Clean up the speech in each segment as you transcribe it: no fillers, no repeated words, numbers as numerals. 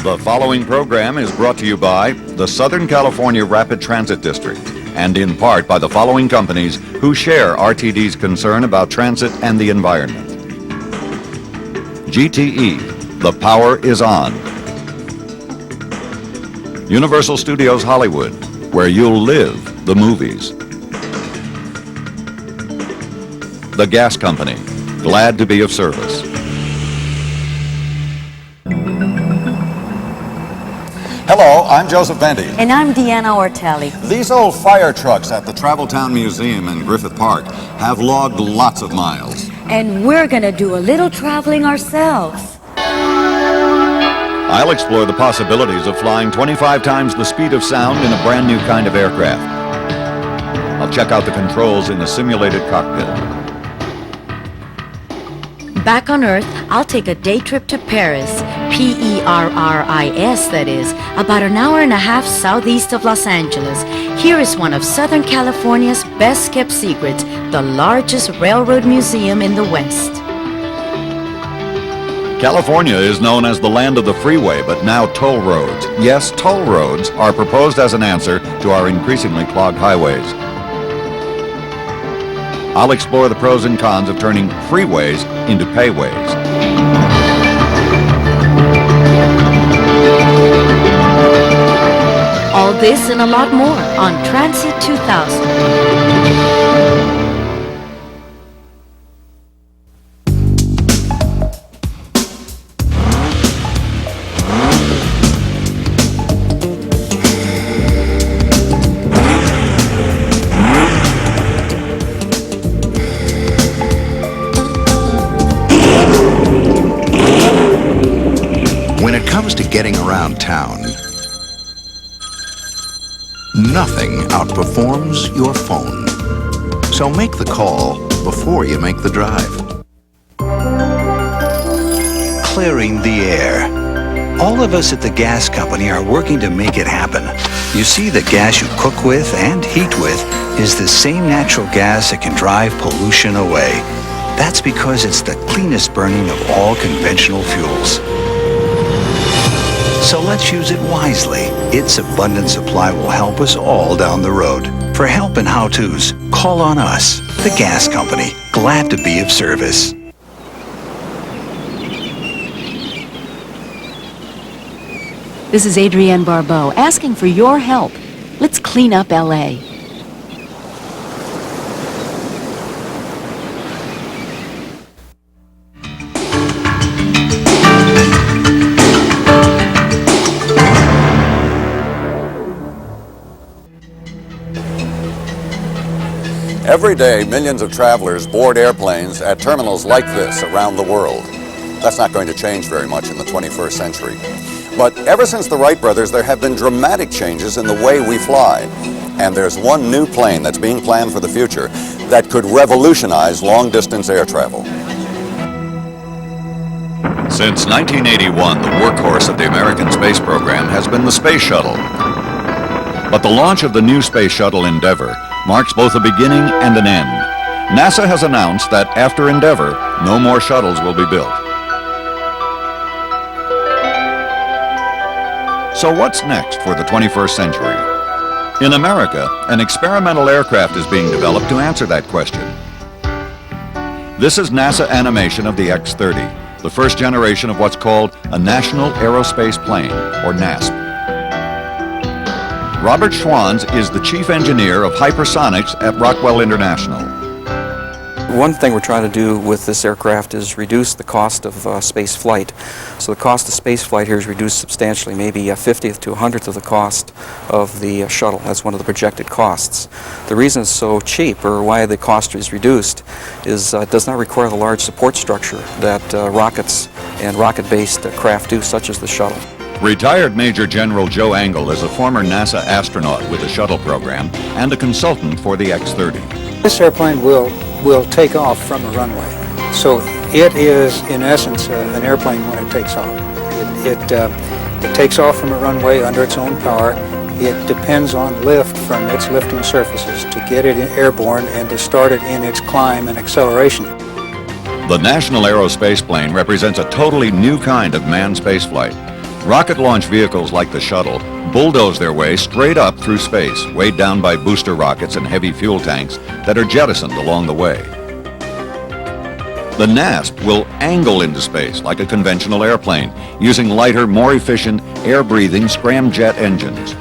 The following program is brought to you by the Southern California Rapid Transit District and in part by the following companies who share RTD's concern about transit and the environment. GTE, the power is on. Universal Studios Hollywood, where you'll live the movies. The Gas Company, glad to be of service. Hello, I'm Joseph Bendy. And I'm Deanna Ortelli. These old fire trucks at the Traveltown Museum in Griffith Park have logged lots of miles. And we're gonna do a little traveling ourselves. I'll explore the possibilities of flying 25 times the speed of sound in a brand new kind of aircraft. I'll check out the controls in a simulated cockpit. Back on Earth, I'll take a day trip to Paris, P-E-R-R-I-S, that is, about an hour and a half southeast of Los Angeles. Here is one of Southern California's best-kept secrets, the largest railroad museum in the West. California is known as the land of the freeway, but now toll roads. Yes, toll roads are proposed as an answer to our increasingly clogged highways. I'll explore the pros and cons of turning freeways into payways. All this and a lot more on Transit 2000. When it comes to getting around town, nothing outperforms your phone. So make the call before you make the drive. Clearing the air. All of us at the gas company are working to make it happen. You see, the gas you cook with and heat with is the same natural gas that can drive pollution away. That's because it's the cleanest burning of all conventional fuels. So let's use it wisely. Its abundant supply will help us all down the road. For help and how-tos, call on us, the gas company. Glad to be of service. This is Adrienne Barbeau asking for your help. Let's clean up LA. Every day, millions of travelers board airplanes at terminals like this around the world. That's not going to change very much in the 21st century. But ever since the Wright brothers, there have been dramatic changes in the way we fly. And there's one new plane that's being planned for the future that could revolutionize long-distance air travel. Since 1981, the workhorse of the American space program has been the Space Shuttle. But the launch of the new Space Shuttle Endeavour marks both a beginning and an end. NASA has announced that after Endeavour, no more shuttles will be built. So what's next for the 21st century? In America, an experimental aircraft is being developed to answer that question. This is NASA animation of the X-30, the first generation of what's called a National Aerospace Plane, or NASP. Robert Schwanz is the chief engineer of hypersonics at Rockwell International. One thing we're trying to do with this aircraft is reduce the cost of space flight. So the cost of space flight here is reduced substantially, maybe a 50th to 100th of the cost of the shuttle. That's one of the projected costs. The reason it's so cheap, or why the cost is reduced, is it does not require the large support structure that rockets and rocket-based craft do, such as the shuttle. Retired Major General Joe Engle is a former NASA astronaut with the shuttle program and a consultant for the X-30. This airplane will take off from a runway. So it is, in essence, an airplane when it takes off. It takes off from a runway under its own power. It depends on lift from its lifting surfaces to get it airborne and to start it in its climb and acceleration. The National Aerospace Plane represents a totally new kind of manned spaceflight. Rocket launch vehicles like the shuttle bulldoze their way straight up through space, weighed down by booster rockets and heavy fuel tanks that are jettisoned along the way. The NASP will angle into space like a conventional airplane, using lighter, more efficient, air-breathing scramjet engines.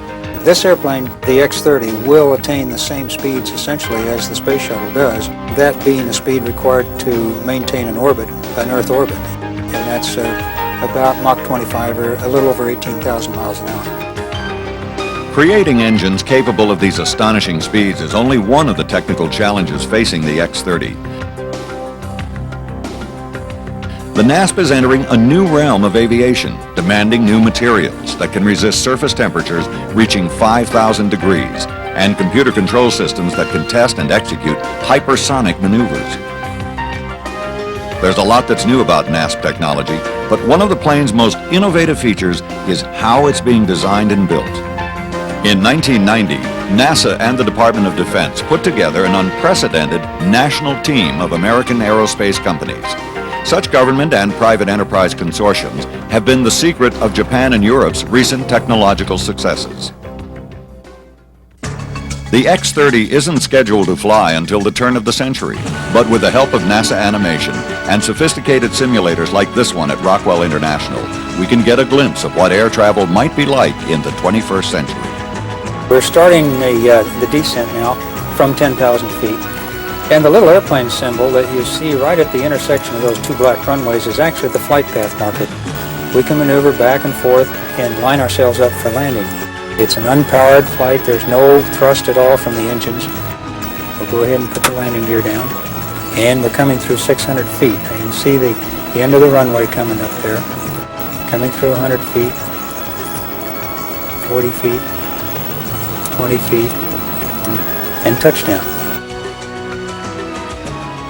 This airplane, the X-30, will attain the same speeds essentially as the space shuttle does, that being the speed required to maintain an orbit, an Earth orbit. And that's about Mach 25, or a little over 18,000 miles an hour. Creating engines capable of these astonishing speeds is only one of the technical challenges facing the X-30. The NASP is entering a new realm of aviation, demanding new materials that can resist surface temperatures reaching 5,000 degrees, and computer control systems that can test and execute hypersonic maneuvers. There's a lot that's new about NASP technology, but one of the plane's most innovative features is how it's being designed and built. In 1990, NASA and the Department of Defense put together an unprecedented national team of American aerospace companies. Such government and private enterprise consortiums have been the secret of Japan and Europe's recent technological successes. The X-30 isn't scheduled to fly until the turn of the century, but with the help of NASA animation and sophisticated simulators like this one at Rockwell International, we can get a glimpse of what air travel might be like in the 21st century. We're starting the descent now from 10,000 feet. And the little airplane symbol that you see right at the intersection of those two black runways is actually the flight path marker. We can maneuver back and forth and line ourselves up for landing. It's an unpowered flight. There's no thrust at all from the engines. We'll go ahead and put the landing gear down. And we're coming through 600 feet. You can see the end of the runway coming up there. Coming through 100 feet, 40 feet, 20 feet, and touchdown.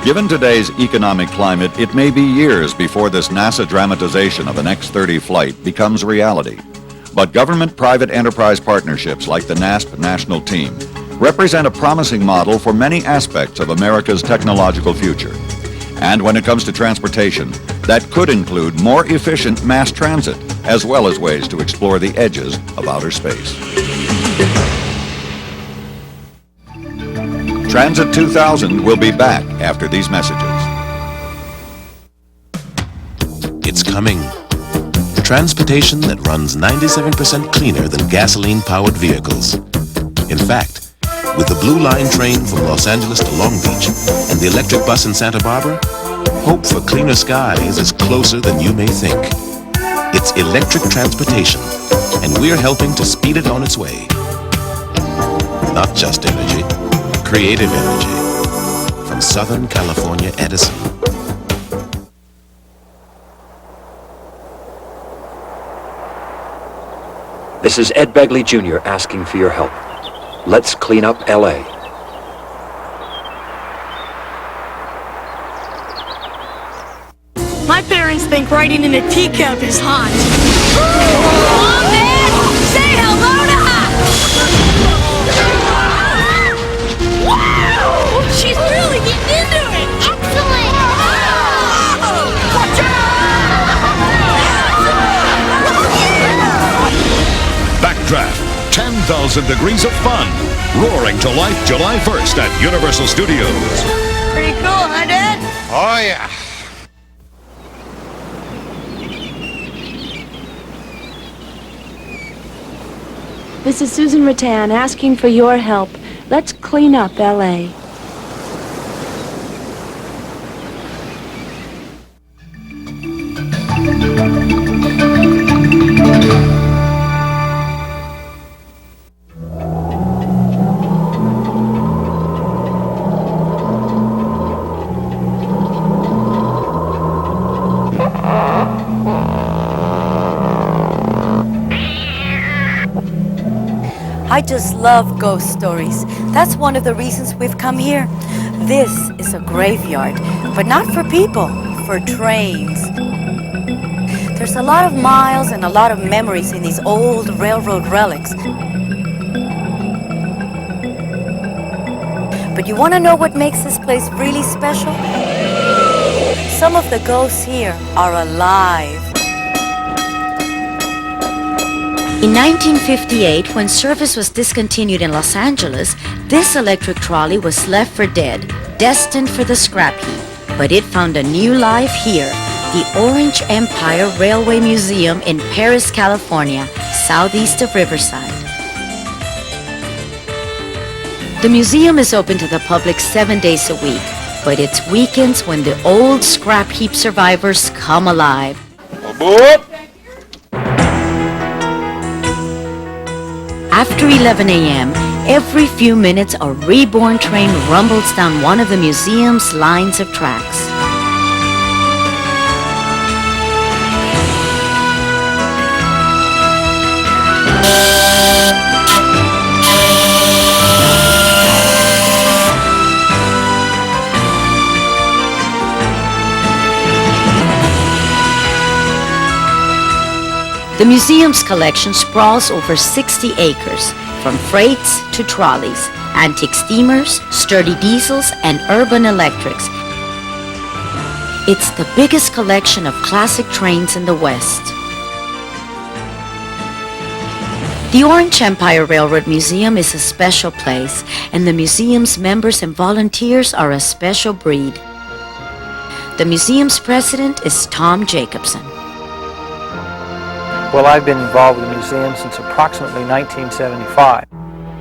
Given today's economic climate, it may be years before this NASA dramatization of an X-30 flight becomes reality. But government-private enterprise partnerships like the NASP National Team represent a promising model for many aspects of America's technological future. And when it comes to transportation, that could include more efficient mass transit, as well as ways to explore the edges of outer space. Transit 2000 will be back after these messages. It's coming. Transportation that runs 97% cleaner than gasoline-powered vehicles. In fact, with the Blue Line train from Los Angeles to Long Beach and the electric bus in Santa Barbara, hope for cleaner skies is closer than you may think. It's electric transportation, and we're helping to speed it on its way. Not just energy. Creative energy from Southern California Edison. This is Ed Begley Jr. asking for your help. Let's clean up LA. My parents think writing in a teacup is hot. Mom, Dad, say hello to her! Wow! She's really getting into it! Excellent! Watch out! Backdraft, 10,000 Degrees of Fun, roaring to life July 1st at Universal Studios. Pretty cool, huh, Dad? Oh, yeah. This is Susan Rattan asking for your help. Let's clean up LA. I just love ghost stories. That's one of the reasons we've come here. This is a graveyard, but not for people, for trains. There's a lot of miles and a lot of memories in these old railroad relics. But you want to know what makes this place really special? Some of the ghosts here are alive. In 1958, when service was discontinued in Los Angeles, this electric trolley was left for dead, destined for the scrap heap. But it found a new life here, the Orange Empire Railway Museum in Paris, California, southeast of Riverside. The museum is open to the public 7 days a week, but it's weekends when the old scrap heap survivors come alive. After 11 a.m., every few minutes a reborn train rumbles down one of the museum's lines of tracks. The museum's collection sprawls over 60 acres, from freights to trolleys, antique steamers, sturdy diesels, and urban electrics. It's the biggest collection of classic trains in the West. The Orange Empire Railroad Museum is a special place, and the museum's members and volunteers are a special breed. The museum's president is Tom Jacobson. Well, I've been involved with the museum since approximately 1975.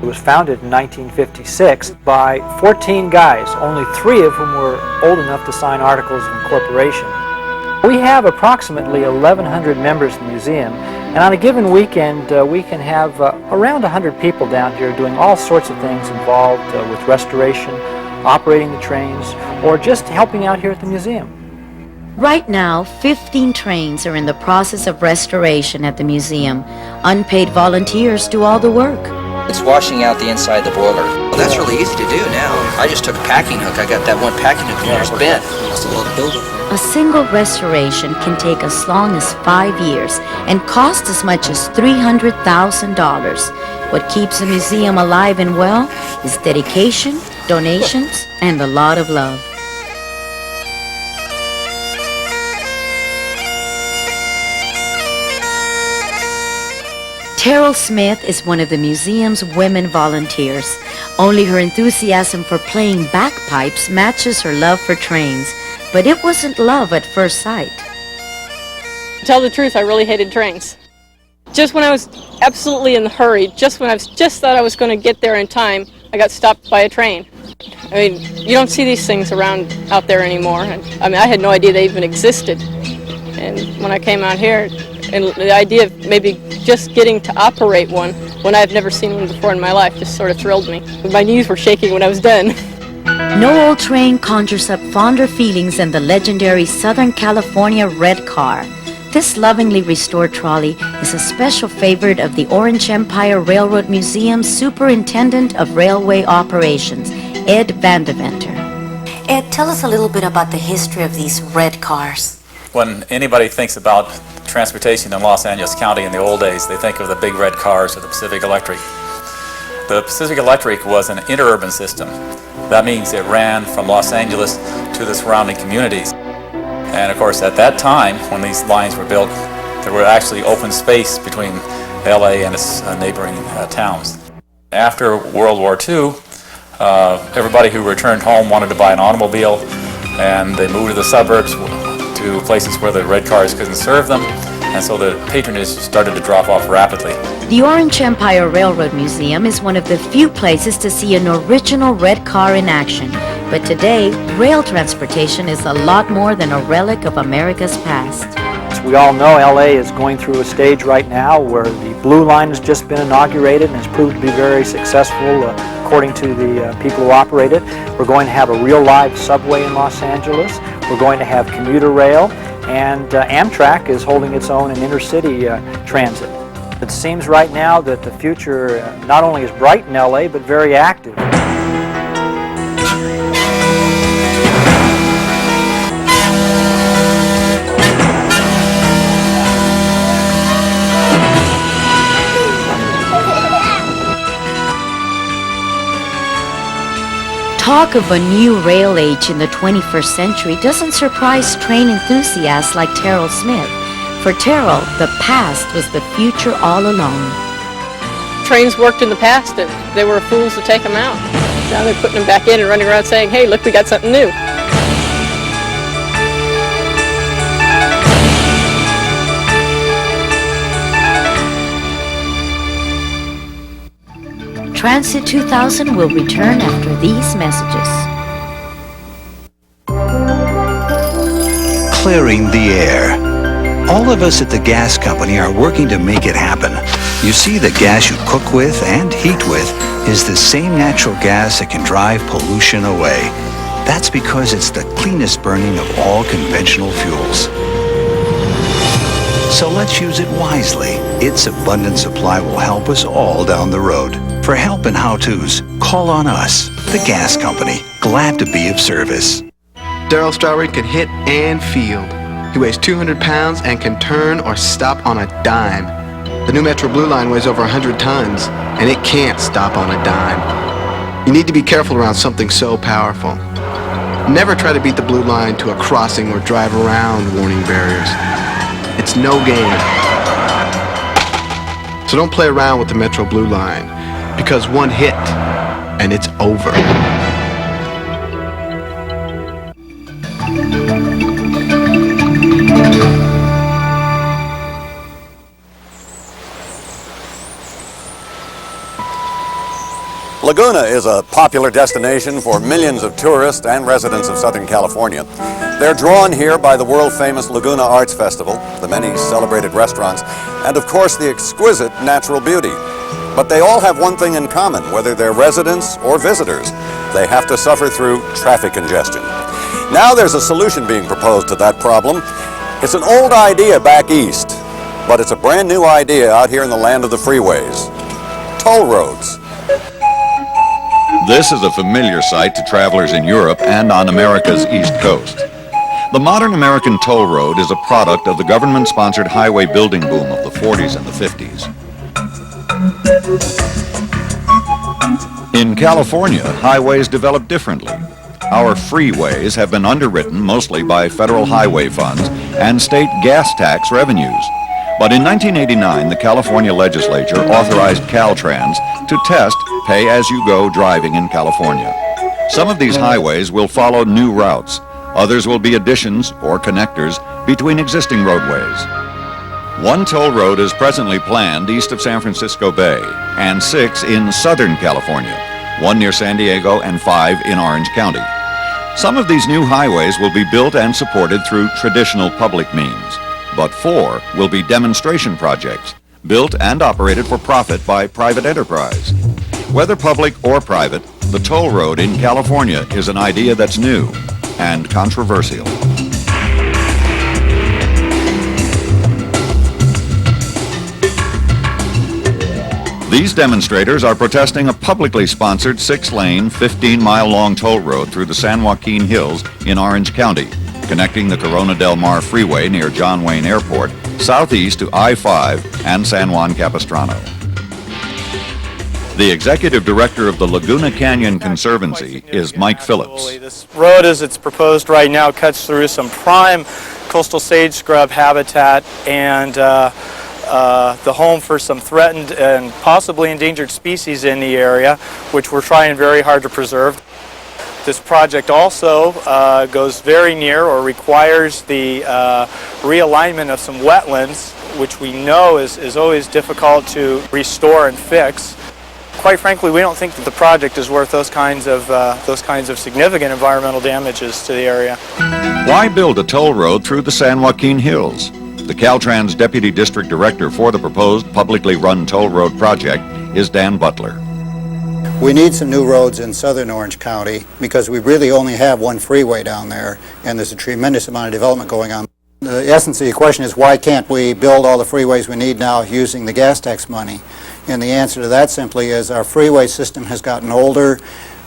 It was founded in 1956 by 14 guys, only 3 of whom were old enough to sign articles of incorporation. We have approximately 1,100 members in the museum, and on a given weekend we can have around 100 people down here doing all sorts of things involved with restoration, operating the trains, or just helping out here at the museum. Right now, 15 trains are in the process of restoration at the museum. Unpaid volunteers do all the work. It's washing out the inside of the boiler. Well, that's really easy to do now. I just took a packing hook. I got that one packing hook and it's bent. That's a lot of buildup. A single restoration can take as long as 5 years and cost as much as $300,000. What keeps the museum alive and well is dedication, donations, and a lot of love. Terrell Smith is one of the museum's women volunteers. Only her enthusiasm for playing bagpipes matches her love for trains. But it wasn't love at first sight. To tell the truth, I really hated trains. Just when I was absolutely in the hurry, just when I just thought I was going to get there in time, I got stopped by a train. I mean, you don't see these things around out there anymore. I mean, I had no idea they even existed. And when I came out here, and the idea of maybe just getting to operate one when I've never seen one before in my life just sort of thrilled me. My knees were shaking when I was done. No old train conjures up fonder feelings than the legendary Southern California red car. This lovingly restored trolley is a special favorite of the Orange Empire Railroad Museum's Superintendent of Railway Operations, Ed Vandeventer. Ed, tell us a little bit about the history of these red cars. When anybody thinks about transportation in Los Angeles County in the old days, they think of the big red cars of the Pacific Electric. The Pacific Electric was an interurban system. That means it ran from Los Angeles to the surrounding communities. And of course, at that time, when these lines were built, there were actually open space between LA and its neighboring towns. After World War II, everybody who returned home wanted to buy an automobile, and they moved to the suburbs, to places where the red cars couldn't serve them, and so the patronage started to drop off rapidly. The Orange Empire Railroad Museum is one of the few places to see an original red car in action. But today, rail transportation is a lot more than a relic of America's past. As we all know, LA is going through a stage right now where the Blue Line has just been inaugurated and has proved to be very successful according to the people who operate it. We're going to have a real live subway in Los Angeles. We're going to have commuter rail, and Amtrak is holding its own in intercity transit. It seems right now that the future not only is bright in LA, but very active. Talk of a new rail age in the 21st century doesn't surprise train enthusiasts like Terrell Smith. For Terrell, the past was the future all along. Trains worked in the past and they were fools to take them out. Now they're putting them back in and running around saying, hey, look, we got something new. Transit 2000 will return after these messages. Clearing the air. All of us at the gas company are working to make it happen. You see, the gas you cook with and heat with is the same natural gas that can drive pollution away. That's because it's the cleanest burning of all conventional fuels. So let's use it wisely. Its abundant supply will help us all down the road. For help and how-tos, call on us, the gas company. Glad to be of service. Darryl Strawberry can hit and field. He weighs 200 pounds and can turn or stop on a dime. The new Metro Blue Line weighs over 100 tons, and it can't stop on a dime. You need to be careful around something so powerful. Never try to beat the Blue Line to a crossing or drive around warning barriers. It's no game. So don't play around with the Metro Blue Line, because one hit, and it's over. Laguna is a popular destination for millions of tourists and residents of Southern California. They're drawn here by the world-famous Laguna Arts Festival, the many celebrated restaurants, and of course the exquisite natural beauty. But they all have one thing in common, whether they're residents or visitors. They have to suffer through traffic congestion. Now there's a solution being proposed to that problem. It's an old idea back east, but it's a brand new idea out here in the land of the freeways. Toll roads. This is a familiar sight to travelers in Europe and on America's East Coast. The modern American toll road is a product of the government-sponsored highway building boom of the 40s and the 50s. In California, highways developed differently. Our freeways have been underwritten mostly by federal highway funds and state gas tax revenues. But in 1989, the California legislature authorized Caltrans to test pay-as-you-go driving in California. Some of these highways will follow new routes. Others will be additions or connectors between existing roadways. One toll road is presently planned east of San Francisco Bay, and 6 in Southern California, 1 near San Diego and 5 in Orange County. Some of these new highways will be built and supported through traditional public means, but 4 will be demonstration projects, built and operated for profit by private enterprise. Whether public or private, the toll road in California is an idea that's new and controversial. These demonstrators are protesting a publicly sponsored 6-lane, 15-mile-long toll road through the San Joaquin Hills in Orange County, connecting the Corona del Mar Freeway near John Wayne Airport southeast to I-5 and San Juan Capistrano. The executive director of the Laguna Canyon Conservancy is Mike Phillips. This road, as it's proposed right now, cuts through some prime coastal sage scrub habitat and the home for some threatened and possibly endangered species in the area, which we're trying very hard to preserve. This project also goes very near or requires the realignment of some wetlands, which we know is always difficult to restore and fix. Quite frankly, we don't think that the project is worth those kinds of significant environmental damages to the area. Why build a toll road through the San Joaquin Hills? The Caltrans Deputy District Director for the proposed publicly run toll road project is Dan Butler. We need some new roads in southern Orange County because we really only have one freeway down there, and there's a tremendous amount of development going on. The essence of your question is, why can't we build all the freeways we need now using the gas tax money? And the answer to that simply is our freeway system has gotten older.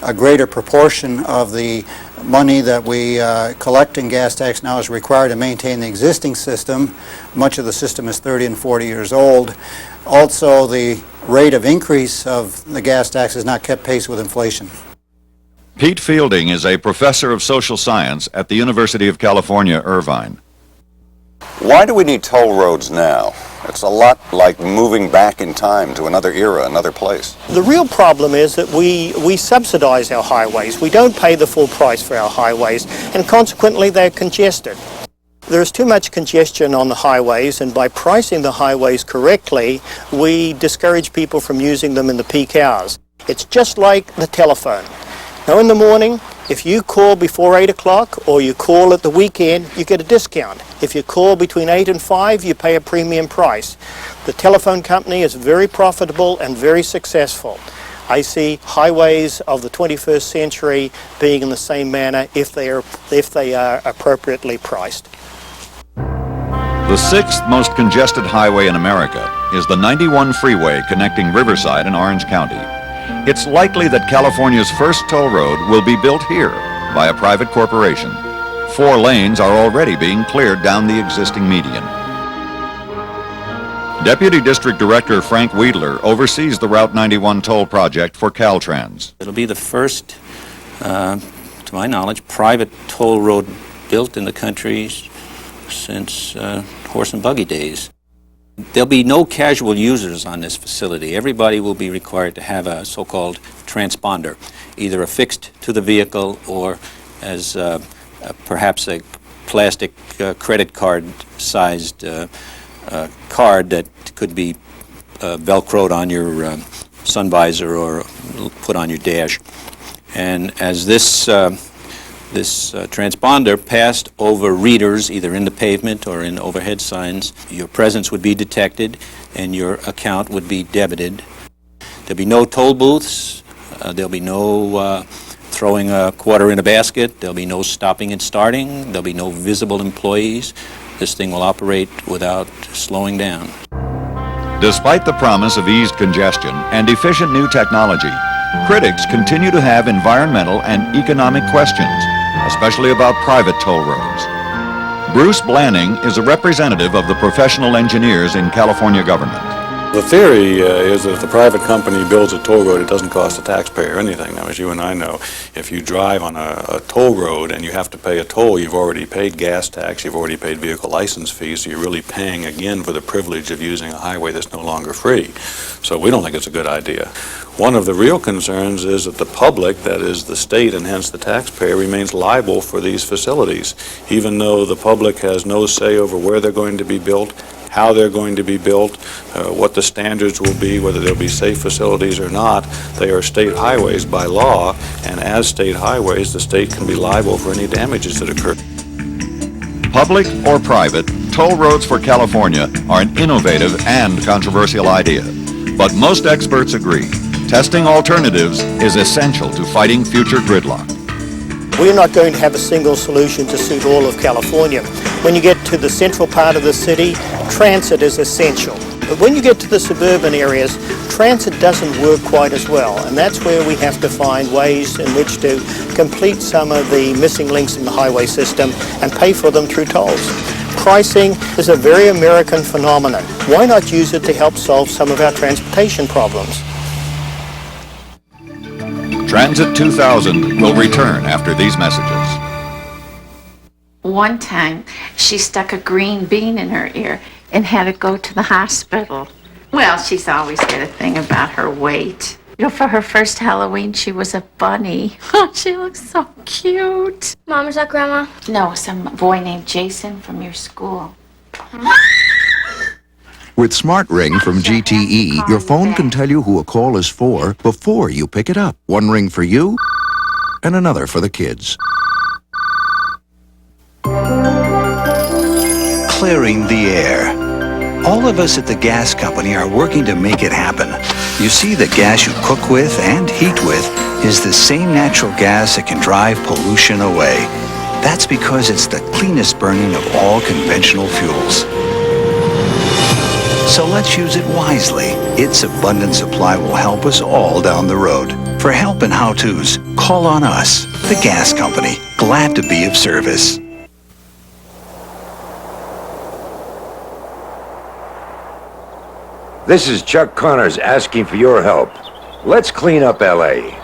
A greater proportion of the money that we collect in gas tax now is required to maintain the existing system. Much of the system is 30 and 40 years old. Also, the rate of increase of the gas tax has not kept pace with inflation. Pete Fielding is a professor of social science at the University of California, Irvine. Why do we need toll roads now? It's a lot like moving back in time to another era, another place. The real problem is that we subsidize our highways. We don't pay the full price for our highways, and consequently they're congested. There's too much congestion on the highways, and by pricing the highways correctly, we discourage people from using them in the peak hours. It's just like the telephone. Now in the morning, if you call before 8 o'clock or you call at the weekend, you get a discount. If you call between 8 and 5, you pay a premium price. The telephone company is very profitable and very successful. I see highways of the 21st century being in the same manner if they are appropriately priced. The sixth most congested highway in America is the 91 freeway connecting Riverside and Orange County. It's likely that California's first toll road will be built here by a private corporation. 4 lanes are already being cleared down the existing median. Deputy District Director Frank Weidler oversees the Route 91 toll project for Caltrans. It'll be the first, to my knowledge, private toll road built in the country since horse and buggy days. There'll be no casual users on this facility. Everybody will be required to have a so-called transponder, either affixed to the vehicle or as perhaps a plastic credit card-sized card that could be velcroed on your sun visor or put on your dash. And as this transponder passed over readers, either in the pavement or in overhead signs, your presence would be detected and your account would be debited. There'll be no toll booths. There'll be no throwing a quarter in a basket. There'll be no stopping and starting. There'll be no visible employees. This thing will operate without slowing down. Despite the promise of eased congestion and efficient new technology, critics continue to have environmental and economic questions, especially about private toll roads. Bruce Blanning is a representative of the professional engineers in California government. The theory is that if the private company builds a toll road, it doesn't cost the taxpayer anything. Now, as you and I know, if you drive on a toll road and you have to pay a toll, you've already paid gas tax, you've already paid vehicle license fees, so you're really paying again for the privilege of using a highway that's no longer free. So we don't think it's a good idea. One of the real concerns is that the public, that is the state and hence the taxpayer, remains liable for these facilities, even though the public has no say over where they're going to be built, how they're going to be built, what the standards will be, whether they'll be safe facilities or not. They are state highways by law, and as state highways, the state can be liable for any damages that occur. Public or private, toll roads for California are an innovative and controversial idea. But most experts agree, testing alternatives is essential to fighting future gridlock. We're not going to have a single solution to suit all of California. When you get to the central part of the city, transit is essential. But when you get to the suburban areas, transit doesn't work quite as well, and that's where we have to find ways in which to complete some of the missing links in the highway system and pay for them through tolls. Pricing is a very American phenomenon. Why not use it to help solve some of our transportation problems? Transit 2000 will return after these messages. One time, she stuck a green bean in her ear and had to go to the hospital. Well, she's always got a thing about her weight. You know, for her first Halloween, she was a bunny. She looks so cute. Mom, is that Grandma? No, some boy named Jason from your school. With Smart Ring from GTE, your phone can tell you who a call is for before you pick it up. One ring for you, and another for the kids. Clearing the air. All of us at the gas company are working to make it happen. You see, the gas you cook with and heat with is the same natural gas that can drive pollution away. That's because it's the cleanest burning of all conventional fuels. So let's use it wisely. Its abundant supply will help us all down the road. For help and how-tos, call on us, the gas company. Glad to be of service. This is Chuck Connors asking for your help. Let's clean up LA.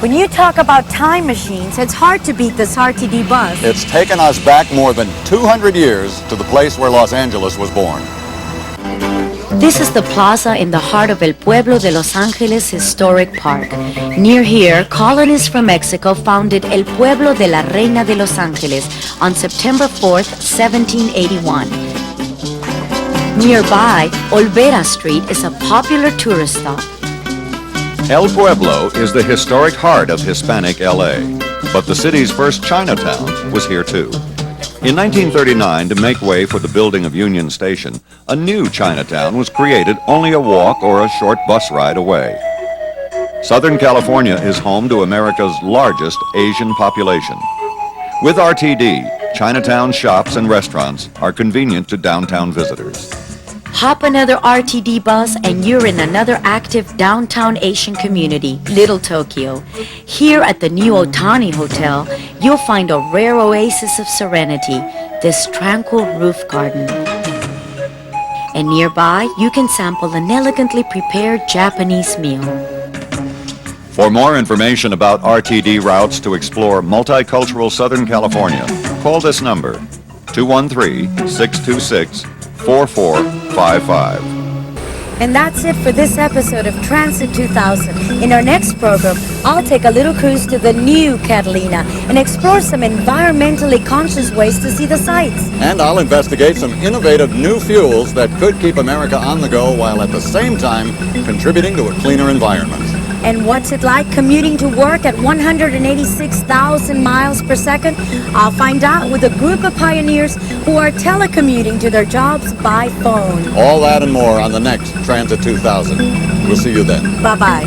When you talk about time machines, it's hard to beat this RTD bus. It's taken us back more than 200 years to the place where Los Angeles was born. This is the plaza in the heart of El Pueblo de Los Angeles Historic Park. Near here, colonists from Mexico founded El Pueblo de la Reina de Los Angeles on September 4th, 1781. Nearby, Olvera Street is a popular tourist stop. El Pueblo is the historic heart of Hispanic LA, but the city's first Chinatown was here too. In 1939, to make way for the building of Union Station, a new Chinatown was created only a walk or a short bus ride away. Southern California is home to America's largest Asian population. With RTD, Chinatown shops and restaurants are convenient to downtown visitors. Hop another RTD bus and you're in another active downtown Asian community, Little Tokyo. Here at the new Otani Hotel, you'll find a rare oasis of serenity, this tranquil roof garden. And nearby, you can sample an elegantly prepared Japanese meal. For more information about RTD routes to explore multicultural Southern California, call this number, 213-626-4455. And that's it for this episode of Transit 2000. In our next program, I'll take a little cruise to the new Catalina and explore some environmentally conscious ways to see the sights. And I'll investigate some innovative new fuels that could keep America on the go while at the same time contributing to a cleaner environment. And what's it like commuting to work at 186,000 miles per second? I'll find out with a group of pioneers who are telecommuting to their jobs by phone. All that and more on the next Transit 2000. We'll see you then. Bye-bye.